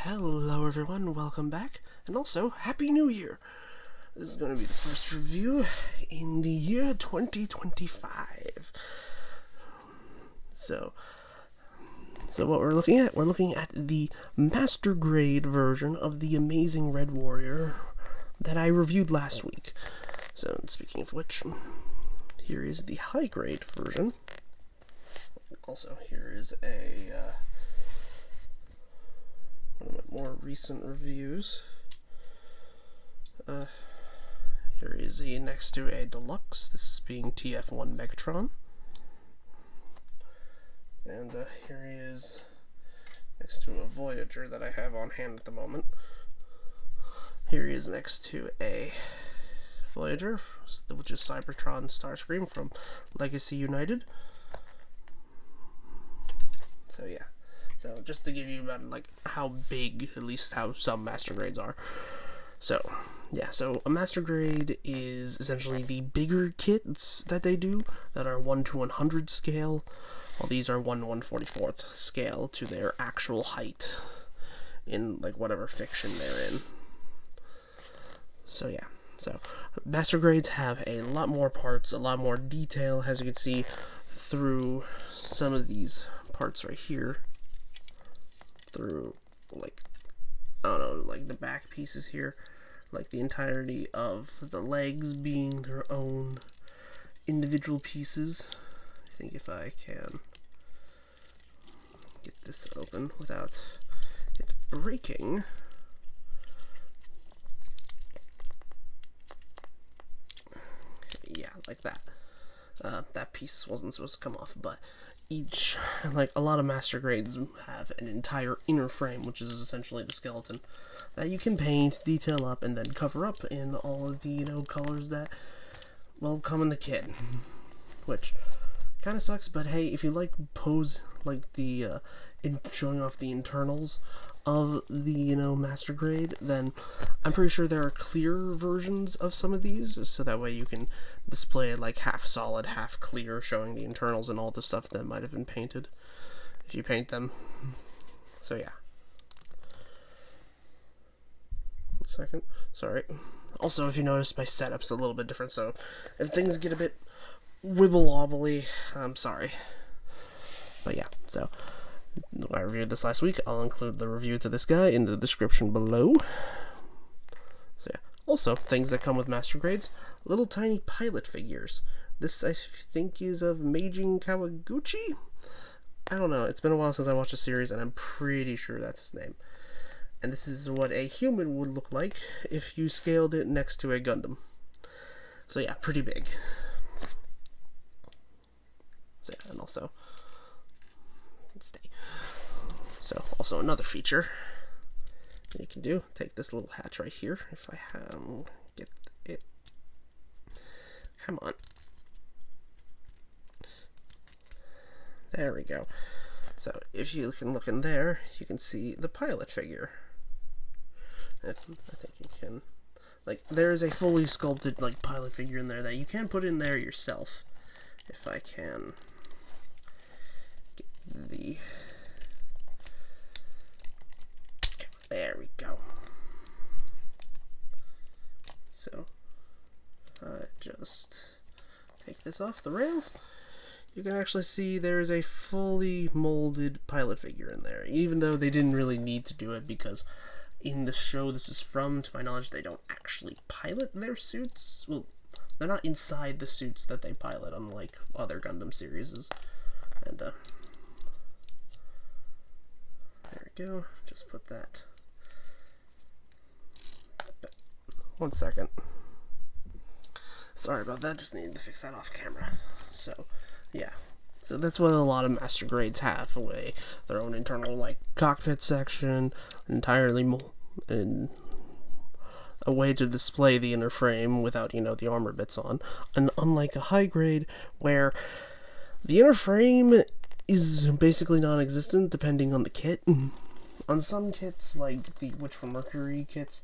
Hello everyone, welcome back, and also Happy New Year! This is going to be the first review in the year 2025. So what we're looking at? We're looking at the Master Grade version of the Amazing Red Warrior that I reviewed last week. So, speaking of which, here is the High Grade version. Also, here is one of my more recent reviews. Here is the next to a deluxe. This is being TF1 Megatron. And here he is next to a Voyager that I have on hand at the moment. Here he is next to a Voyager, which is Cybertron Starscream from Legacy United. So yeah. So just to give you about like how big, at least how some Master Grades are. So yeah, so a Master Grade is essentially the bigger kits that they do that are 1 to 100 scale, while these are 1 to 1/44 scale to their actual height in like whatever fiction they're in. So yeah, so Master Grades have a lot more parts, a lot more detail, as you can see through some of these parts right here. Through, like, I don't know, like the back pieces here, like the entirety of the legs being their own individual pieces. I think if I can get this open without it breaking. Yeah, like that. That piece wasn't supposed to come off, but each, like a lot of Master Grades have an entire inner frame, which is essentially the skeleton, that you can paint, detail up, and then cover up in all of the, colors that, well, come in the kit. Which kind of sucks, but hey, if you like showing off the internals of the, Master Grade, then I'm pretty sure there are clear versions of some of these, so that way you can display it like half solid, half clear, showing the internals and all the stuff that might have been painted, if you paint them. So yeah. 1 second. Sorry. Also, if you notice, my setup's a little bit different, so if things get a bit wibble-wobbly, I'm sorry. But yeah, so I reviewed this last week. I'll include the review to this guy in the description below. So yeah. Also, things that come with Master Grades, little tiny pilot figures. This, I think, is of Meijin Kawaguchi? I don't know. It's been a while since I watched the series, and I'm pretty sure that's his name. And this is what a human would look like if you scaled it next to a Gundam. So yeah, pretty big. So yeah, and also, so also another feature that you can do, take this little hatch right here, if I get it, come on, there we go. So if you can look in there, you can see the pilot figure. I think you can, like, there's a fully sculpted like pilot figure in there that you can put in there yourself. If I can get the, there we go. So just take this off the rails. You can actually see there is a fully molded pilot figure in there, even though they didn't really need to do it, because in the show this is from, to my knowledge, they don't actually pilot their suits. Well, they're not inside the suits that they pilot, unlike other Gundam series. And there we go. Just put that. 1 second. Sorry about that. Just needed to fix that off camera. So yeah. So that's what a lot of Master Grades have, their own internal like cockpit section, entirely in a way to display the inner frame without, the armor bits on. And unlike a High Grade, where the inner frame is basically non-existent depending on the kit. On some kits, like the Witch from Mercury kits,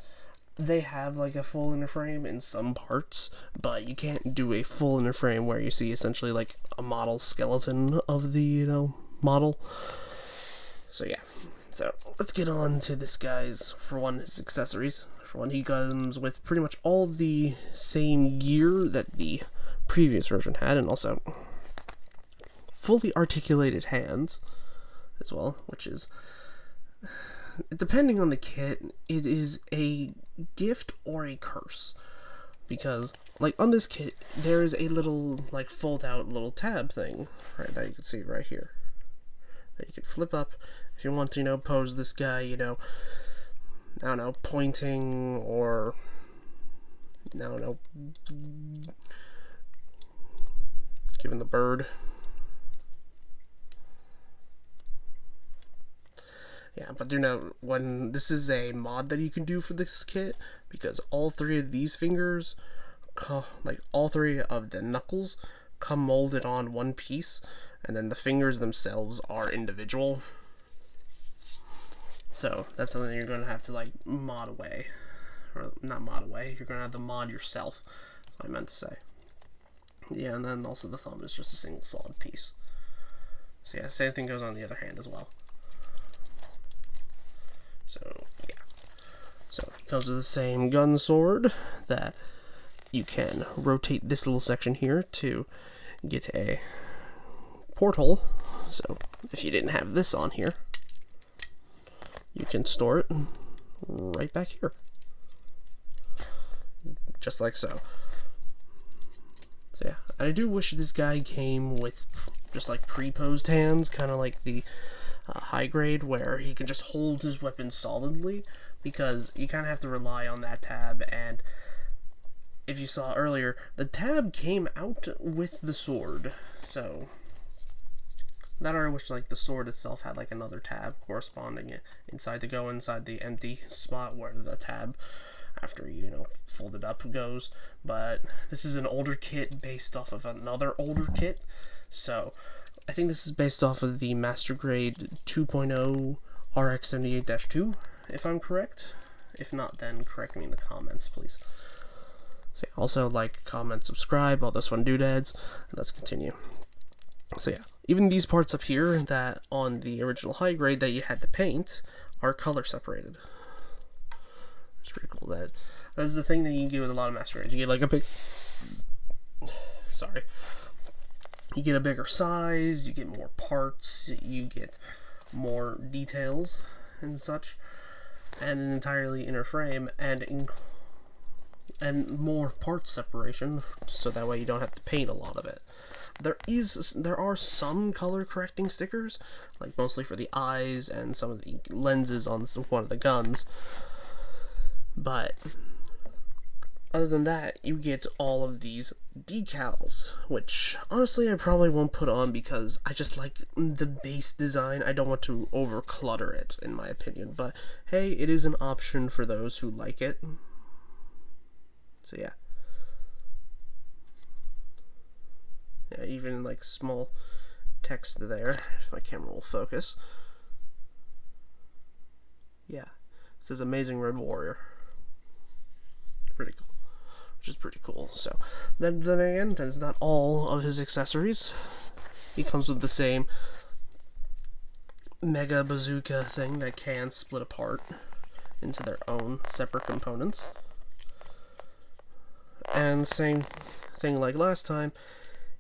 they have like a full inner frame in some parts, but you can't do a full inner frame where you see essentially like a model skeleton of the, model. So yeah. So let's get on to this guy's, for one, his accessories. For one, he comes with pretty much all the same gear that the previous version had, and also fully articulated hands as well, which is, depending on the kit, it is a gift or a curse. Because, like, on this kit, there is a little, like, fold-out little tab thing, right, that you can see right here, that you can flip up if you want to, pose this guy, I don't know, pointing, or, I don't know, giving the bird. Yeah, but when this is a mod that you can do for this kit, because all three of these fingers, like all three of the knuckles, come molded on one piece, and then the fingers themselves are individual. So that's something you're going to have to like mod away, or not mod away. You're going to have to mod yourself. That's what I meant to say. Yeah, and then also the thumb is just a single solid piece. So yeah, same thing goes on the other hand as well. So, yeah. So, it comes with the same gun sword that you can rotate this little section here to get a porthole. So, if you didn't have this on here, you can store it right back here. Just like so. So, yeah. I do wish this guy came with just like pre-posed hands, kind of like the high grade, where he can just hold his weapon solidly, because you kind of have to rely on that tab. And if you saw earlier, the tab came out with the sword, so that, or I wish like the sword itself had like another tab corresponding it inside to go inside the empty spot where the tab, after you fold it up, goes. But this is an older kit based off of another older kit, so I think this is based off of the Master Grade 2.0 RX78-2, if I'm correct. If not, then correct me in the comments, please. So yeah, also like, comment, subscribe, all those fun doodads, and let's continue. So yeah, even these parts up here that on the original high grade that you had to paint are color separated. It's pretty cool. That's the thing that you can get with a lot of Master Grades. You get like a big... Sorry. You get a bigger size, you get more parts, you get more details and such, and an entirely inner frame, and more part separation, so that way you don't have to paint a lot of it. There are some color correcting stickers, like mostly for the eyes and some of the lenses on one of the guns, but other than that, you get all of these decals, which honestly I probably won't put on because I just like the base design. I don't want to over clutter it, in my opinion, but hey, it is an option for those who like it. So yeah. Yeah, even like small text there, if my camera will focus. Yeah, it says Amazing Red Warrior. Pretty cool. Which is pretty cool. So then again, that is not all of his accessories. He comes with the same mega bazooka thing that can split apart into their own separate components. And same thing like last time,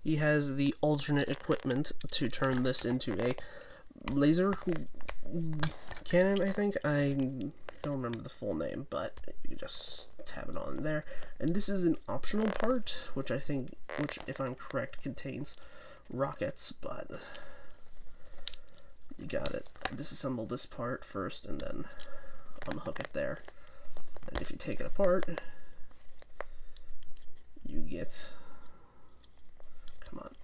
he has the alternate equipment to turn this into a laser cannon, I think. I don't remember the full name, but you just tab it on there. And this is an optional part, which if I'm correct, contains rockets, but you got it. Disassemble this part first and then unhook it there. And if you take it apart, you get, come on.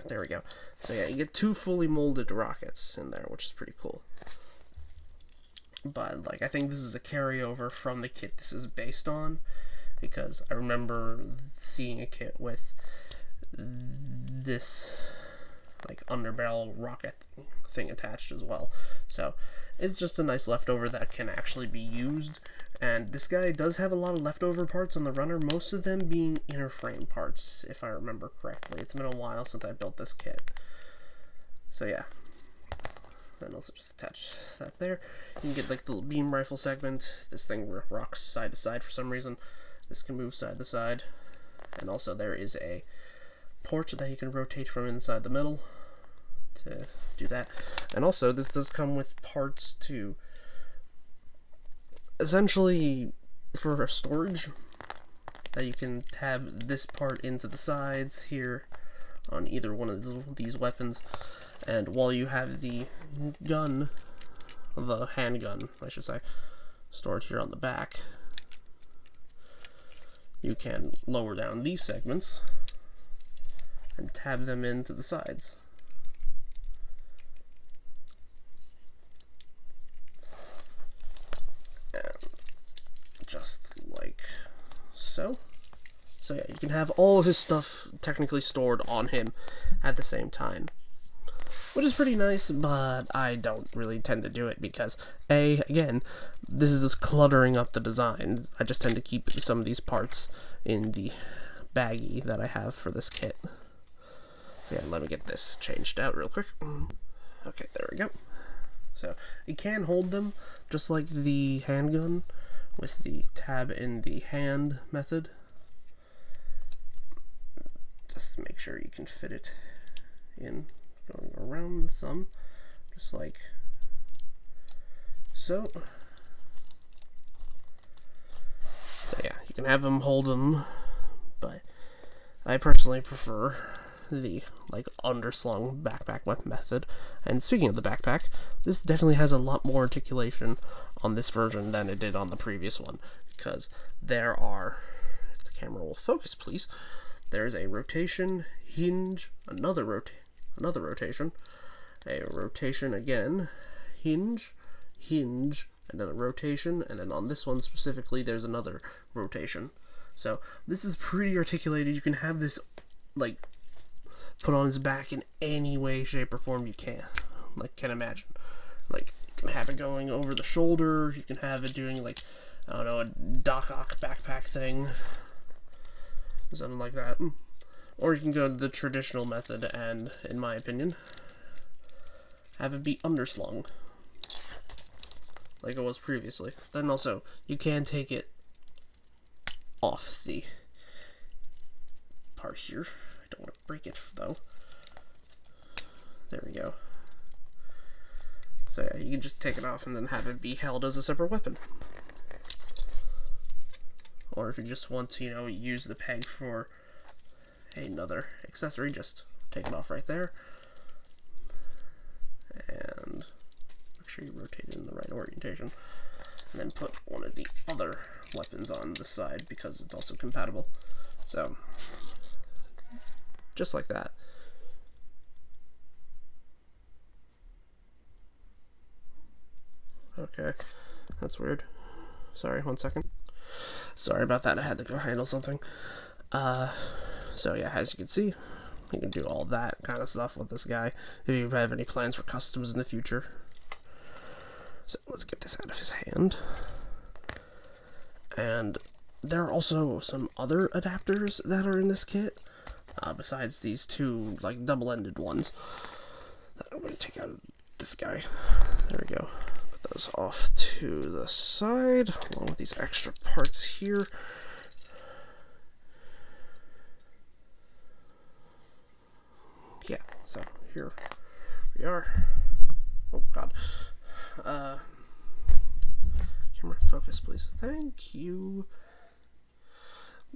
There we go. So yeah, you get two fully molded rockets in there, which is pretty cool. But like, I think this is a carryover from the kit this is based on, because I remember seeing a kit with this like underbarrel rocket thing attached as well. So it's just a nice leftover that can actually be used. And this guy does have a lot of leftover parts on the runner, most of them being inner frame parts, if I remember correctly. It's been a while since I built this kit. So yeah. Then also just attach that there. You can get like the beam rifle segment. This thing rocks side to side for some reason. This can move side to side. And also there is a port that you can rotate from inside the middle to do that. And also this does come with parts to essentially for storage that you can tab this part into the sides here on either one of these weapons. And while you have the gun, the handgun I should say, stored here on the back, you can lower down these segments and tab them into the sides. And just like so. So yeah, you can have all of his stuff technically stored on him at the same time, which is pretty nice, but I don't really tend to do it because, again, this is just cluttering up the design. I just tend to keep some of these parts in the baggie that I have for this kit. So yeah, let me get this changed out real quick. Okay, there we go. So you can hold them just like the handgun with the tab in the hand method. Just make sure you can fit it in, going around the thumb, just like so. So yeah, you can have them hold them, but I personally prefer the like underslung backpack method. And speaking of the backpack, this definitely has a lot more articulation on this version than it did on the previous one, because there are, if the camera will focus please, there's a rotation, hinge, another rotation, a rotation again, hinge, and then a rotation, and then on this one specifically there's another rotation. So this is pretty articulated. You can have this like put on his back in any way, shape, or form you can imagine. Like you can have it going over the shoulder, you can have it doing like, I don't know, a Doc Ock backpack thing, something like that. Or you can go the traditional method and, in my opinion, have it be underslung like it was previously. Then also, you can take it off the part here. I don't want to break it though. There we go. So yeah, you can just take it off and then have it be held as a separate weapon. Or if you just want to, use the peg for another accessory, just take it off right there. And make sure you rotate it in the right orientation. And then put one of the other weapons on the side because it's also compatible. So, just like that. Okay, that's weird. Sorry, 1 second. Sorry about that, I had to go handle something. So yeah, as you can see, you can do all that kind of stuff with this guy if you have any plans for customs in the future. So let's get this out of his hand. And there are also some other adapters that are in this kit, besides these two like double-ended ones that I'm going to take out of this guy. There we go. Put those off to the side along with these extra parts here. Yeah, so here we are. Oh god. Camera focus please. Thank you.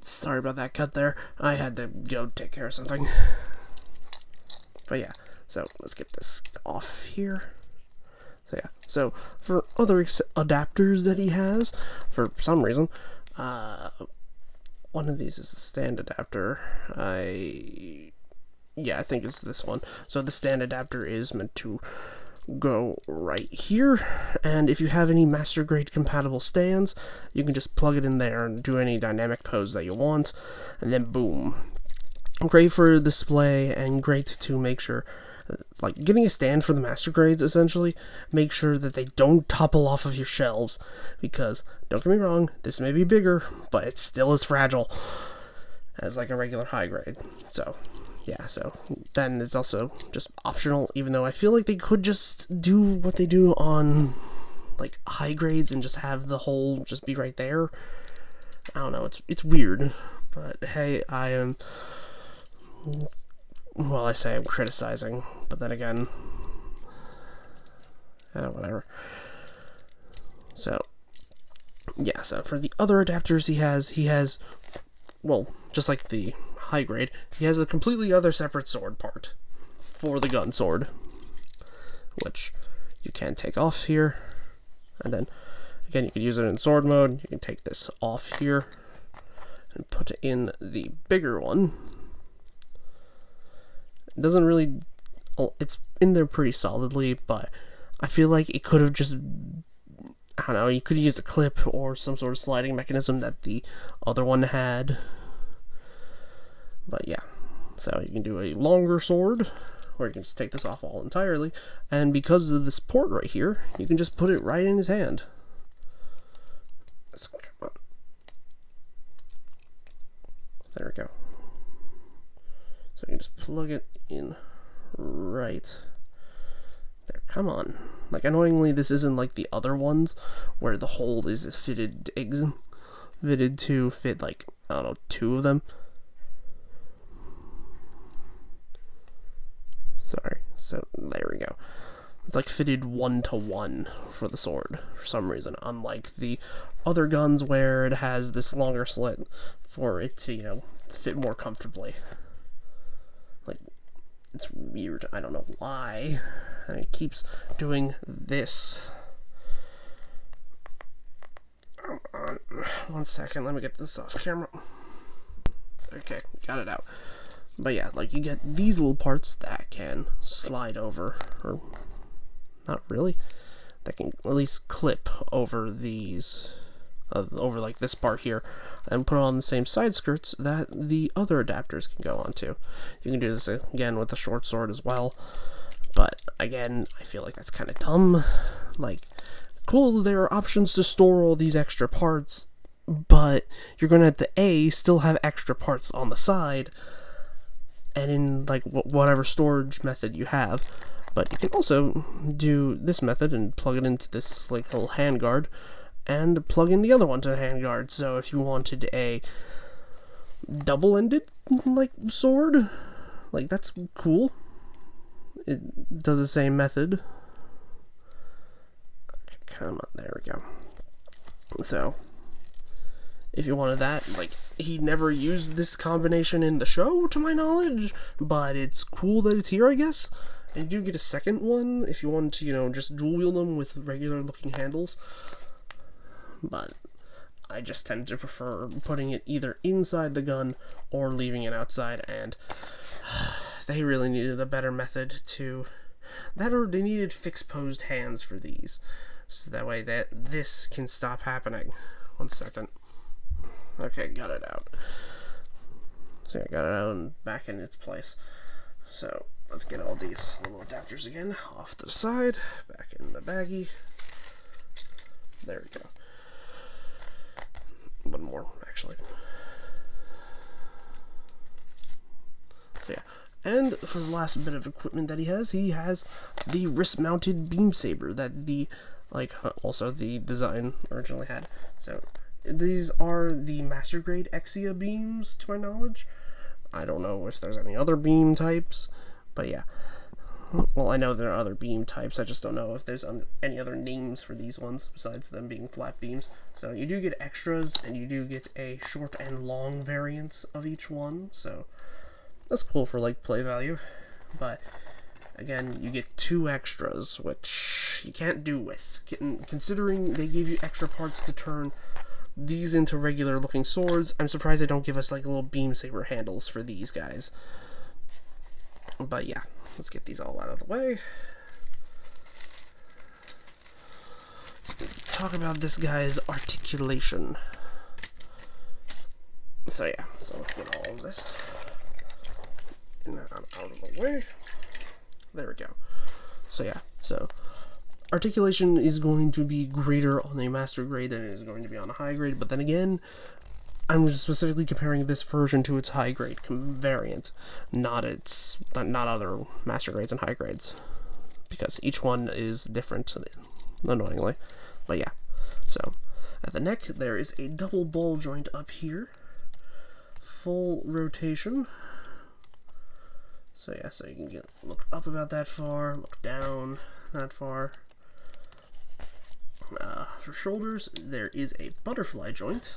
Sorry about that cut there. I had to go take care of something. But yeah, so let's get this off here. So yeah, so for other adapters that he has, for some reason, one of these is the stand adapter. I think it's this one. So the stand adapter is meant to go right here, and if you have any master grade compatible stands, you can just plug it in there and do any dynamic pose that you want, and then boom. Great for display and great to make sure like getting a stand for the master grades, essentially, make sure that they don't topple off of your shelves, because don't get me wrong, this may be bigger, but it's still as fragile as like a regular high grade. So yeah, so then it's also just optional, even though I feel like they could just do what they do on like high grades and just have the hole just be right there. I don't know, it's weird, but hey, I am, well, I say I'm criticizing, but then again, whatever. So yeah, so for the other adapters he has, well, just like the high grade, he has a completely other separate sword part for the gun sword, which you can take off here, and then again you can use it in sword mode. You can take this off here and put it in the bigger one. It doesn't really, it's in there pretty solidly, but I feel like it could have just, I don't know, you could use a clip or some sort of sliding mechanism that the other one had. But yeah, so you can do a longer sword, or you can just take this off all entirely, and because of this port right here, you can just put it right in his hand. So, come on. There we go. So you can just plug it in right there. Come on. Like, annoyingly, this isn't like the other ones where the hole is fitted to fit, like, I don't know, 2 of them. Sorry. So there we go. It's like fitted 1-to-1 for the sword for some reason, unlike the other guns where it has this longer slit for it to, you know, fit more comfortably. Like, it's weird. I don't know why. And it keeps doing this. Come on. 1 second. Let me get this off camera. Okay, got it out. But yeah, like, you get these little parts that can slide over, or not really, that can at least clip over these, over like this part here, and put on the same side skirts that the other adapters can go onto. You can do this again with the short sword as well, but again, I feel like that's kind of dumb. Like, cool, there are options to store all these extra parts, but you're going to have to still have extra parts on the side, and in like whatever storage method you have. But you can also do this method and plug it into this like little handguard, and plug in the other one to the handguard. So if you wanted a double-ended like sword, like, that's cool. It does the same method. Okay, come on, there we go. So if you wanted that, like, he never used this combination in the show, to my knowledge, but it's cool that it's here, I guess. And you do get a second one if you wanted to, you know, just dual wield them with regular looking handles. But I just tend to prefer putting it either inside the gun or leaving it outside, and they really needed a better method to that, or they needed fixed posed hands for these, so that way that this can stop happening. 1 second. Okay, got it out. So I got it out and back in its place. So let's get all these little adapters again off to the side, back in the baggie. There we go. One more, actually. So yeah. And for the last bit of equipment that he has the wrist-mounted beam saber that the, like, also the design originally had. So these are the master grade Exia beams, to my knowledge. I don't know if there's any other beam types, but yeah. Well, I know there are other beam types, I just don't know if there's any other names for these ones besides them being flat beams. So you do get extras, and you do get a short and long variants of each one, so that's cool for, like, play value. But again, you get 2 extras, which you can't do with. Considering they gave you extra parts to turn these into regular looking swords, I'm surprised they don't give us like little beam saber handles for these guys. But yeah, let's get these all out of the way. Talk about this guy's articulation. So yeah, so let's get all of this out of the way. There we go. So yeah, so articulation is going to be greater on a master grade than it is going to be on a high grade, but then again, I'm just specifically comparing this version to its high grade variant, not other master grades and high grades, because each one is different, annoyingly. But yeah, so at the neck there is a double ball joint up here, full rotation. So yeah, so you can look up about that far, look down that far. For shoulders, there is a butterfly joint,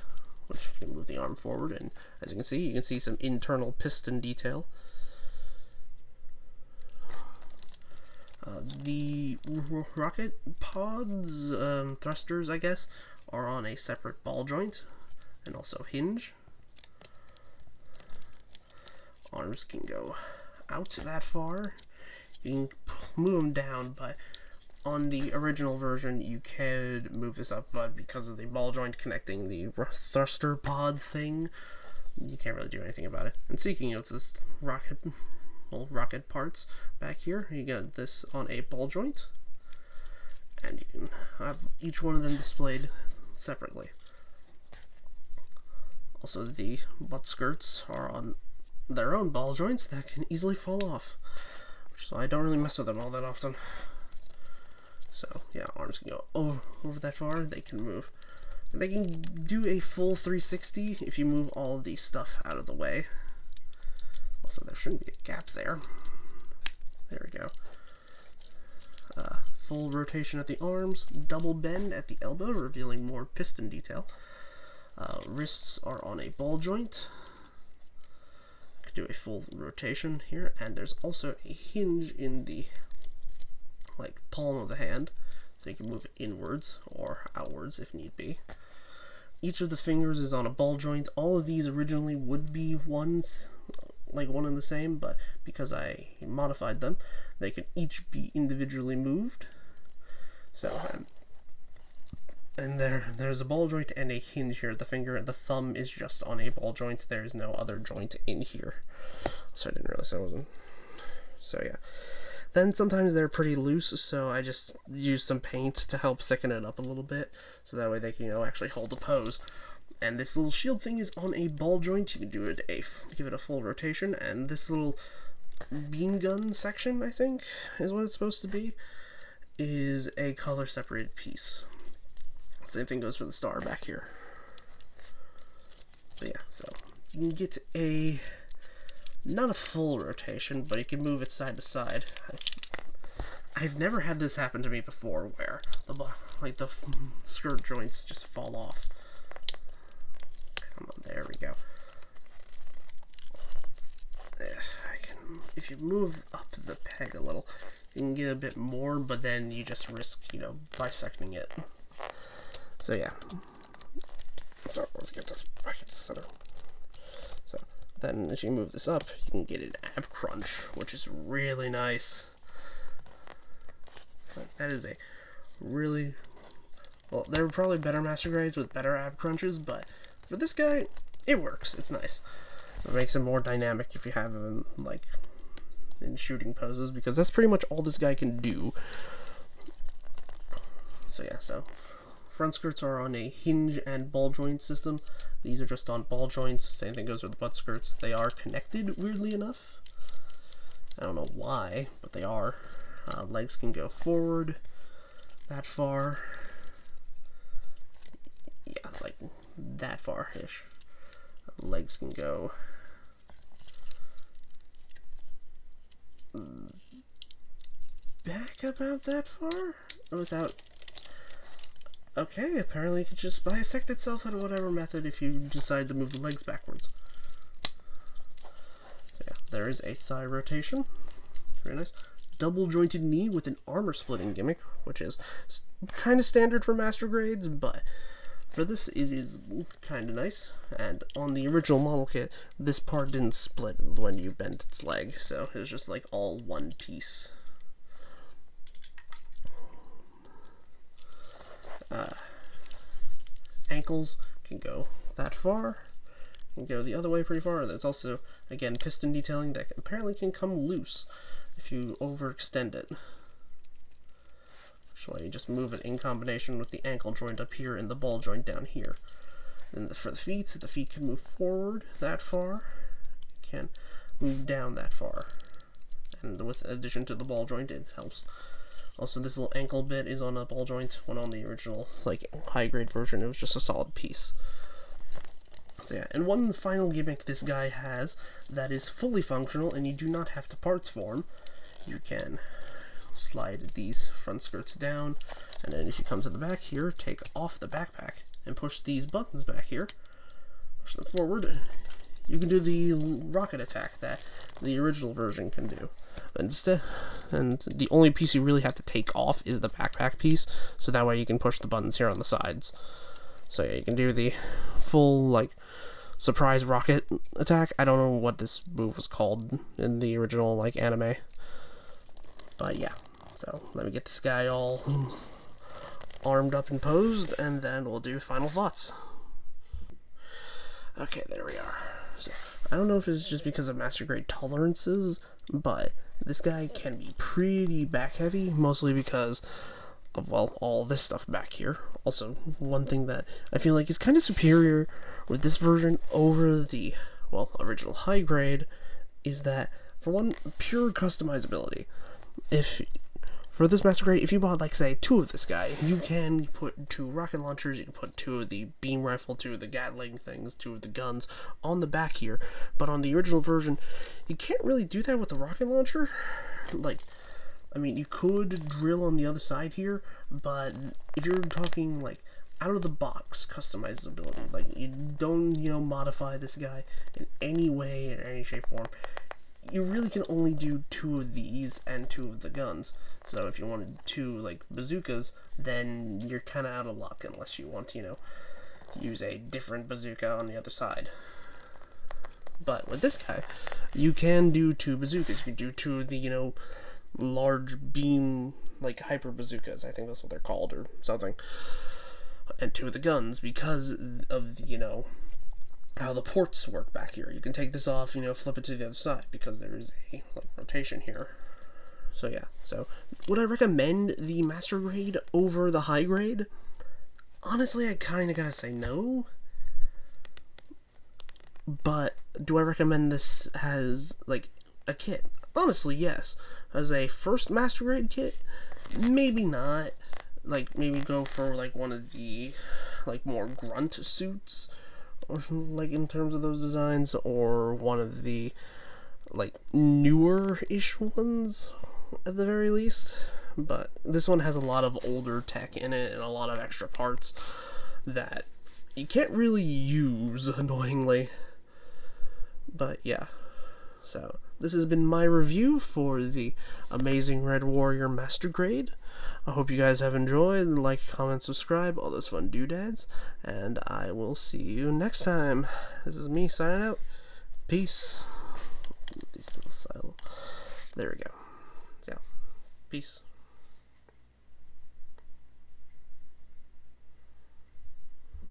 which you can move the arm forward, and as you can see some internal piston detail. The rocket pods, thrusters, I guess, are on a separate ball joint, and also hinge. Arms can go out that far. You can move them down, but on the original version, you could move this up, but because of the ball joint connecting the thruster pod thing, you can't really do anything about it. And speaking of this rocket parts back here, you got this on a ball joint, and you can have each one of them displayed separately. Also, the butt skirts are on their own ball joints that can easily fall off, so I don't really mess with them all that often. So yeah, arms can go over that far. They can move. They can do a full 360 if you move all of the stuff out of the way. Also, there shouldn't be a gap there. There we go. Full rotation at the arms, double bend at the elbow, revealing more piston detail. Wrists are on a ball joint. Could do a full rotation here, and there's also a hinge in the palm of the hand, so you can move it inwards or outwards if need be. Each of the fingers is on a ball joint. All of these originally would be one and the same, but because I modified them, they can each be individually moved. So, and there's a ball joint and a hinge here. The finger and the thumb is just on a ball joint. There is no other joint in here. So I didn't realize I wasn't. So yeah. Then sometimes they're pretty loose, so I just use some paint to help thicken it up a little bit, so that way they can, actually hold the pose. And this little shield thing is on a ball joint. You can do it give it a full rotation, and this little beam gun section, I think, is what it's supposed to be, is a color separated piece. Same thing goes for the star back here. But yeah, so you can get not a full rotation, but you can move it side to side. I've never had this happen to me before, where the skirt joints just fall off. Come on, there we go. If you move up the peg a little, you can get a bit more, but then you just risk, bisecting it. So yeah. So let's get this back into center. So then as you move this up, you can get an ab crunch, which is really nice. That is a really, well, there were probably better master grades with better ab crunches, but for this guy, it works. It's nice. It makes him more dynamic if you have him in shooting poses, because that's pretty much all this guy can do. So yeah, so front skirts are on a hinge and ball joint system. These are just on ball joints. Same thing goes with the butt skirts. They are connected, weirdly enough. I don't know why, but they are. Legs can go forward that far. Yeah, like that far-ish. Legs can go back about that far without. Okay, apparently it can just bisect itself in whatever method if you decide to move the legs backwards. So yeah, there is a thigh rotation. Very nice. Double jointed knee with an armor splitting gimmick, which is kind of standard for master grades, but for this it is kind of nice. And on the original model kit, this part didn't split when you bent its leg, so it was just like all one piece. Ankles can go that far, can go the other way pretty far. There's also, again, piston detailing that apparently can come loose if you overextend it. So you just move it in combination with the ankle joint up here and the ball joint down here. And for the feet can move forward that far, can move down that far. And with addition to the ball joint, it helps. Also, this little ankle bit is on a ball joint, when on the original, like, high-grade version, it was just a solid piece. So yeah, and one final gimmick this guy has that is fully functional, and you do not have to parts form. You can slide these front skirts down, and then if you come to the back here, take off the backpack, and push these buttons back here, push them forward. You can do the rocket attack that the original version can do. And the only piece you really have to take off is the backpack piece, so that way you can push the buttons here on the sides. So yeah, you can do the full, like, surprise rocket attack. I don't know what this move was called in the original, like, anime. But yeah, so let me get this guy all armed up and posed, and then we'll do final thoughts. Okay, there we are. So, I don't know if it's just because of Master Grade tolerances, but this guy can be pretty back heavy, mostly because of, well, all this stuff back here. Also, one thing that I feel like is kind of superior with this version over the, well, original high grade is that, for one, pure customizability. For this Master Grade, if you bought, like, say, 2 of this guy, you can put 2 rocket launchers, you can put 2 of the beam rifle, 2 of the Gatling things, 2 of the guns on the back here. But on the original version, you can't really do that with the rocket launcher. Like, I mean, you could drill on the other side here, but if you're talking, like, out of the box customizability, like, you don't, modify this guy in any way, in any shape, form, you really can only do 2 of these and 2 of the guns. So if you wanted 2, like, bazookas, then you're kind of out of luck unless you want to, use a different bazooka on the other side. But with this guy, you can do 2 bazookas. You can do 2 of the, large beam, like, hyper bazookas. I think that's what they're called or something. And 2 of the guns because of, how the ports work back here. You can take this off, flip it to the other side because there is a, like, rotation here. So yeah, so would I recommend the Master Grade over the High Grade? Honestly, I kind of gotta say no. But do I recommend this as, like, a kit? Honestly, yes. As a first Master Grade kit, maybe not. Like, maybe go for, like, one of the, like, more grunt suits, or, like, in terms of those designs, or one of the, like, newer-ish ones, at the very least. But this one has a lot of older tech in it, and a lot of extra parts that you can't really use, annoyingly. But, yeah. So, this has been my review for the Amazing Red Warrior Master Grade. I hope you guys have enjoyed. Like, comment, subscribe, all those fun doodads. And I will see you next time. This is me signing out. Peace. These little silo. There we go. So, peace.